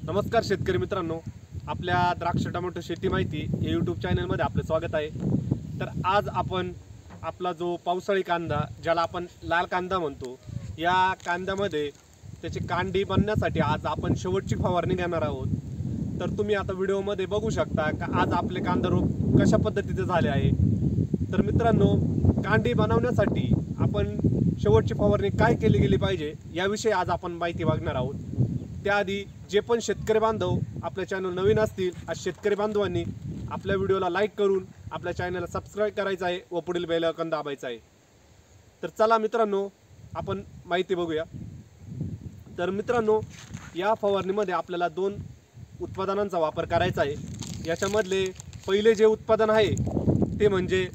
नमस्कार शेतकरी मित्रांनो, आपल्या द्राक्ष टोमॅटो शेती माहिती या यूट्यूब चॅनलमध्ये आपले स्वागत आहे। तर आज आपण आपला जो पावसाळी कांदा ज्याला आपण लाल कांदा म्हणतो, या कांद्यामध्ये त्याची कांडी बनण्यासाठी आज आपण शेवटची फवारणी घेणार आहोत। तर तुम्ही आता व्हिडिओमध्ये बघू शकता का आज आपले कांदा रोप कशा पद्धतीचे झाले आहे। तर मित्रांनो, कांडी बनवण्यासाठी आपण शेवटची फवारणी काय केली गेली पाहिजे याविषयी आज आपण माहिती बघणार आहोत। त्याआधी जे पण शेतकरी बांधव आपल्या चॅनल नवीन असतील, आज शेतकरी बांधवांनी आपल्या व्हिडिओला लाईक करून आपल्या चॅनलला सबस्क्राईब करायचं आहे व पुढील बेल आयकॉन दाबायचं आहे। तर चला मित्रांनो, आपण माहिती बघूया। तर मित्रांनो, या फवारणीमध्ये आपल्याला 2 उत्पादनांचा वापर करायचा आहे। याच्यामधले पहिले जे उत्पादन आहे ते म्हणजे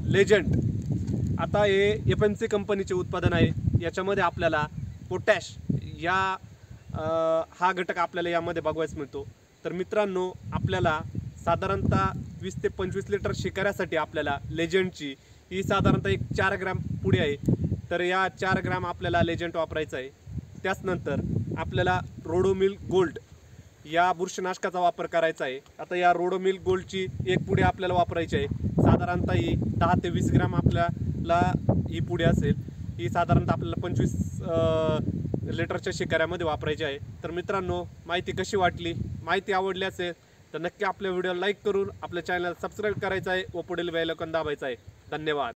लेजंड। आता हे FMC कंपनीचे उत्पादन आहे। याच्यामध्ये आपल्याला पोटॅश या हा घटक आपल्याला यामध्ये बघवायला मिळतो। तर मित्रांनो, आपल्याला साधारणतः 20 ते 25 लिटर शिकाऱ्यासाठी आपल्याला लेजंडची ही साधारणतः एक 4 ग्रॅम पुडी आहे। तर या 4 ग्रॅम आपल्याला लेजंड वापरायचं आहे। त्याचनंतर आपल्याला रोडोमिल गोल्ड या बुरशीनाशकाचा वापर करायचा आहे। आता या रोडोमिल गोल्डची एक पुडी आपल्याला वापरायची आहे। साधारणतः ही 10 ते 20 ग्रॅम आपल्याला ही पुडी असेल। ही साधारणतः आपल्याला 25 लिटरच्या शिकाऱ्यामध्ये वापरायची आहे। तर मित्रांनो, माहिती कशी वाटली? माहिती आवडली असेल तर नक्की आपल्या व्हिडिओला लाईक करून आपल्या चॅनलला सबस्क्राईब करायचं आहे व पुढील बेल आयकॉन दाबायचं आहे। धन्यवाद।